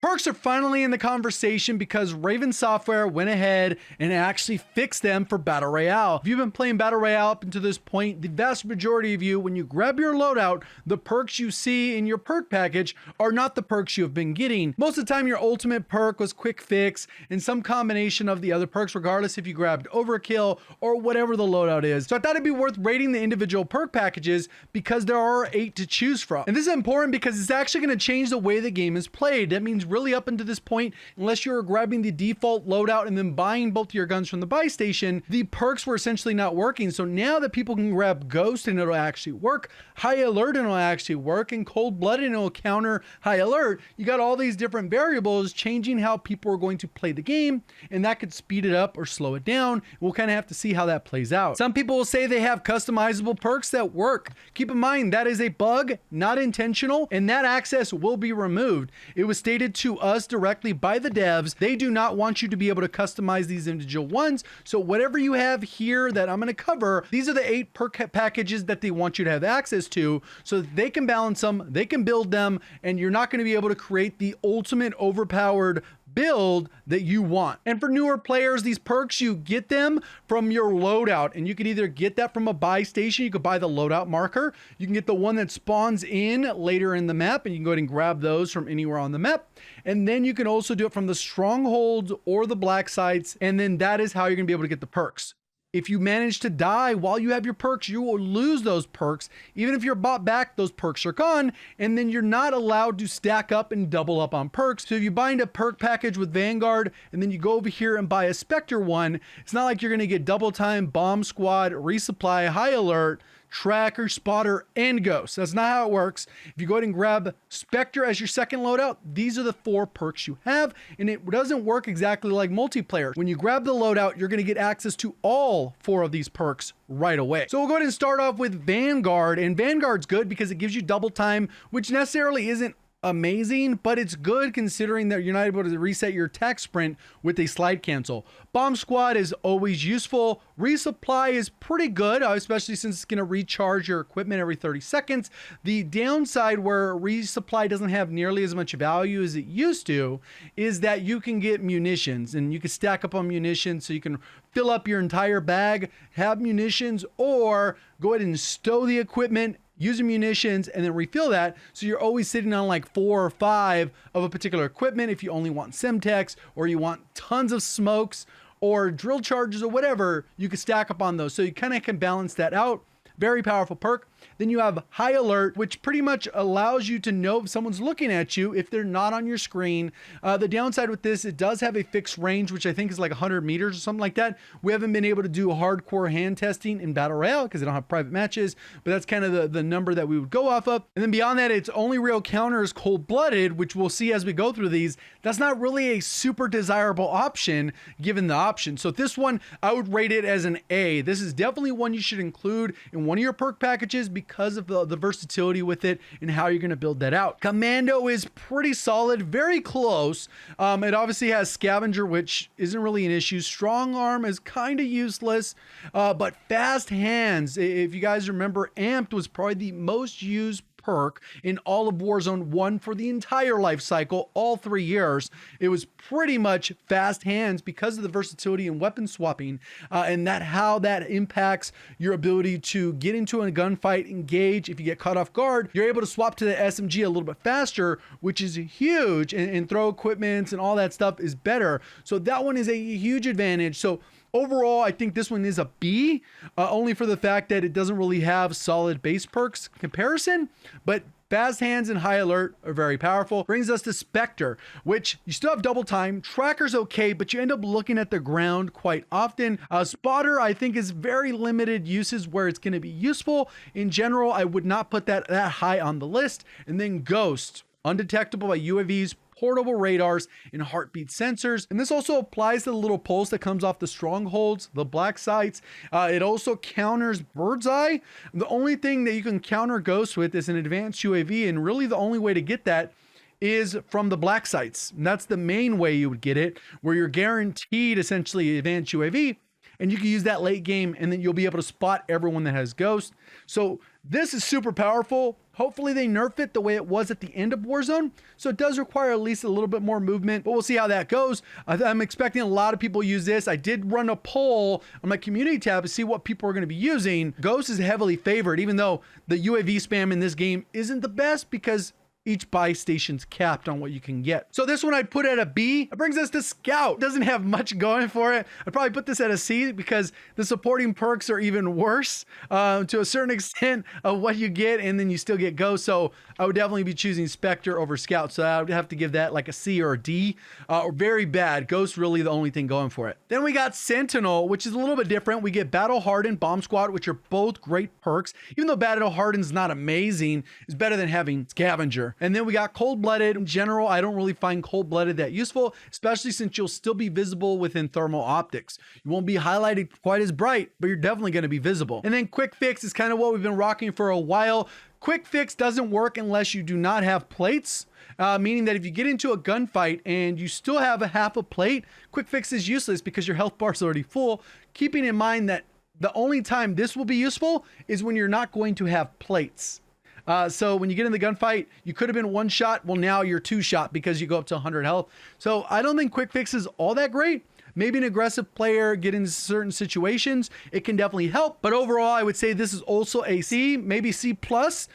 Perks are finally in the conversation because Raven Software went ahead and actually fixed them for Battle Royale. If you've been playing Battle Royale up until this point, the vast majority of you, when you grab your loadout, the perks you see in your perk package are not the perks you have been getting. Most of the time, your ultimate perk was quick fix and some combination of the other perks, regardless if you grabbed overkill or whatever the loadout is. So I thought it'd be worth rating the individual perk packages because there are 8 to choose from. And this is important because it's actually going to change the way the game is played. That means really up until this point, unless you're grabbing the default loadout and then buying both your guns from the buy station, the perks were essentially not working. So now that people can grab Ghost and it'll actually work, High Alert and it'll actually work, and Cold Blooded and it'll counter High Alert, you got all these different variables changing how people are going to play the game, and that could speed it up or slow it down. We'll kind of have to see how that plays out. Some people will say they have customizable perks that work. Keep in mind that is a bug, not intentional, and that access will be removed. It was stated to us directly by the devs. They do not want you to be able to customize these individual ones. So whatever you have here that I'm going to cover, these are the 8 perk packages that they want you to have access to so that they can balance them, they can build them, and you're not going to be able to create the ultimate overpowered build that you want. And for newer players, these perks, you get them from your loadout, and you can either get that from a buy station. You could buy the loadout marker. You can get the one that spawns in later in the map, and you can go ahead and grab those from anywhere on the map. And then you can also do it from the strongholds or the black sites, and then that is how you're gonna be able to get the perks. If you manage to die while you have your perks, you will lose those perks. Even if you're bought back, those perks are gone, and then you're not allowed to stack up and double up on perks. So if you bind a perk package with Vanguard, and then you go over here and buy a Specter one, it's not like you're gonna get double time, bomb squad, resupply, high alert, tracker, spotter, and ghost. That's not how it works. If you go ahead and grab Specter as your second loadout, these are the 4 perks you have, and it doesn't work exactly like multiplayer. When you grab the loadout, you're going to get access to all 4 of these perks right away. So we'll go ahead and start off with Vanguard, and Vanguard's good because it gives you double time, which necessarily isn't amazing, but it's good considering that you're not able to reset your attack sprint with a slide cancel. Bomb squad is always useful. Resupply is pretty good, especially since it's going to recharge your equipment every 30 seconds. The downside where resupply doesn't have nearly as much value as it used to is that you can get munitions, and you can stack up on munitions, so you can fill up your entire bag, have munitions, or go ahead and stow the equipment, use your munitions, and then refill that. So you're always sitting on like 4 or 5 of a particular equipment. If you only want Semtex, or you want tons of smokes or drill charges or whatever, you can stack up on those. So you kind of can balance that out. Very powerful perk. Then you have High Alert, which pretty much allows you to know if someone's looking at you if they're not on your screen. The downside with this, it does have a fixed range, which I think is like 100 meters or something like that. We haven't been able to do hardcore hand testing in Battle Royale because they don't have private matches, but that's kind of the number that we would go off of. And then beyond that, its only real counter is Cold Blooded, which we'll see as we go through these. That's not really a super desirable option given the option. So this one, I would rate it as an A. This is definitely one you should include in one of your perk packages because of the versatility with it and how you're going to build that out. Commando is pretty solid, very close. It obviously has Scavenger, which isn't really an issue. Strong Arm is kind of useless, but Fast Hands, if you guys remember, Amped was probably the most used perk in all of Warzone 1 for the entire life cycle, all 3 years. It was pretty much Fast Hands because of the versatility and weapon swapping, and how that impacts your ability to get into a gunfight, engage. If you get caught off guard, you're able to swap to the SMG a little bit faster, which is huge, and throw equipment and all that stuff is better. So that one is a huge advantage. So overall, I think this one is a B, only for the fact that it doesn't really have solid base perks comparison, but Fast Hands and High Alert are very powerful. Brings us to Specter, which you still have double time. Tracker's okay, but you end up looking at the ground quite often. Spotter, I think, is very limited uses where it's going to be useful. In general, I would not put that high on the list. And then Ghost, undetectable by UAVs, portable radars, and heartbeat sensors. And this also applies to the little pulse that comes off the strongholds, the black sites. It also counters bird's eye. The only thing that you can counter Ghost with is an advanced UAV, and really the only way to get that is from the black sites. And that's the main way you would get it, where you're guaranteed essentially advanced UAV, and you can use that late game, and then you'll be able to spot everyone that has Ghost. So This is super powerful. Hopefully they nerf it the way it was at the end of Warzone. So it does require at least a little bit more movement, but we'll see how that goes. I'm expecting a lot of people use this. I did run a poll on my community tab to see what people are going to be using. Ghost is heavily favored, even though the UAV spam in this game isn't the best because each buy station's capped on what you can get. So this one I'd put at a B. It brings us to Scout. Doesn't have much going for it. I'd probably put this at a C because the supporting perks are even worse to a certain extent of what you get, and then you still get Ghost. So I would definitely be choosing Specter over Scout. So I would have to give that like a C or a D, or very bad. Ghost really the only thing going for it. Then we got Sentinel, which is a little bit different. We get Battle Hardened, Bomb Squad, which are both great perks. Even though Battle Hardened's not amazing, it's better than having Scavenger. And then we got Cold-Blooded. In general, I don't really find Cold-Blooded that useful, especially since you'll still be visible within thermal optics. You won't be highlighted quite as bright, but you're definitely going to be visible. And then Quick Fix is kind of what we've been rocking for a while. Quick Fix doesn't work unless you do not have plates, meaning that if you get into a gunfight and you still have a half a plate, Quick Fix is useless because your health bar is already full, keeping in mind that the only time this will be useful is when you're not going to have plates. So when you get in the gunfight, you could have been one shot. Well, now you're two shot because you go up to 100 health. So I don't think Quick Fix is all that great. Maybe an aggressive player get into certain situations, it can definitely help. But overall, I would say this is also a C, maybe C plus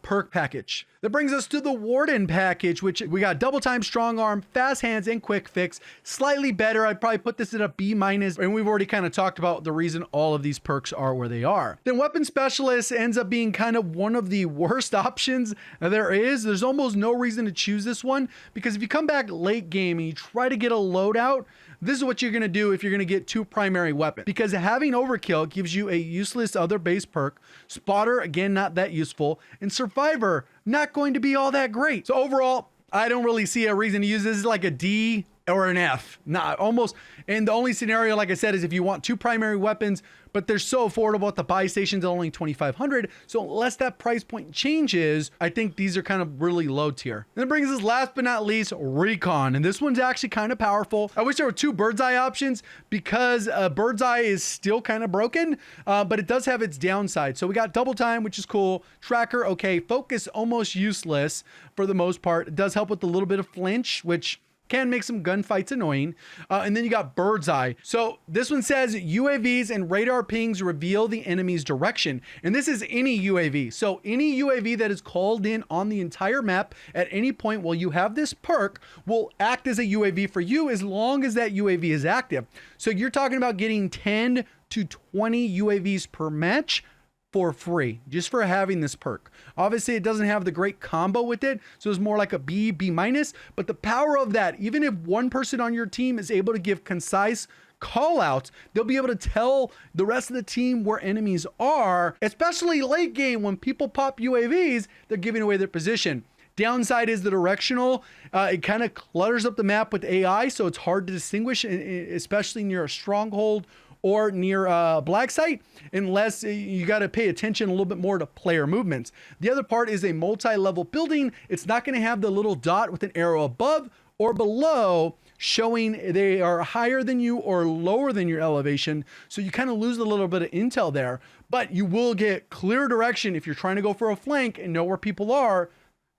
perk package. That brings us to the Warden package, which we got double time, strong arm, fast hands, and quick fix. Slightly better. I'd probably put this at a B minus, and we've already kind of talked about the reason all of these perks are where they are. Then weapon specialist ends up being kind of one of the worst options there is. There's almost no reason to choose this one because if you come back late game and you try to get a loadout, this is what you're going to do if you're going to get two primary weapons, because having overkill gives you a useless other base perk. Spotter, again, not that useful, and survivor, not going to be all that great. So overall, I don't really see a reason to use this. Is like a D or an F, not almost. And the only scenario, like I said, is if you want two primary weapons, but they're so affordable at the buy stations at only 2,500. So unless that price point changes, I think these are kind of really low tier. And that brings us last but not least, Recon. And this one's actually kind of powerful. I wish there were two bird's eye options because bird's eye is still kind of broken, but it does have its downside. So we got double time, which is cool. Tracker, okay. Focus, almost useless for the most part. It does help with a little bit of flinch, which can make some gunfights annoying. And then you got bird's eye. So this one says UAVs and radar pings reveal the enemy's direction. And this is any UAV. So any UAV that is called in on the entire map at any point while you have this perk will act as a UAV for you as long as that UAV is active. So you're talking about getting 10 to 20 UAVs per match for free, just for having this perk. Obviously, it doesn't have the great combo with it, so it's more like a B, B minus, but the power of that, even if one person on your team is able to give concise call outs, they'll be able to tell the rest of the team where enemies are, especially late game when people pop UAVs, they're giving away their position. Downside is the directional. It kind of clutters up the map with AI, so it's hard to distinguish, especially near a stronghold or near a black site, unless you got to pay attention a little bit more to player movements. The other part is a multi-level building. It's not going to have the little dot with an arrow above or below showing they are higher than you or lower than your elevation. So you kind of lose a little bit of intel there, but you will get clear direction if you're trying to go for a flank and know where people are.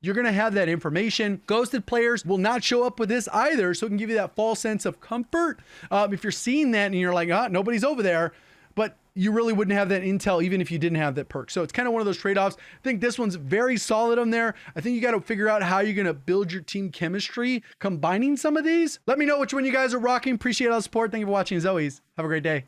You're going to have that information. Ghosted players will not show up with this either, so it can give you that false sense of comfort. If you're seeing that and you're like, nobody's over there, but you really wouldn't have that intel even if you didn't have that perk. So it's kind of one of those trade-offs. I think this one's very solid on there. I think you got to figure out how you're going to build your team chemistry combining some of these. Let me know which one you guys are rocking. Appreciate all the support. Thank you for watching as always. Have a great day.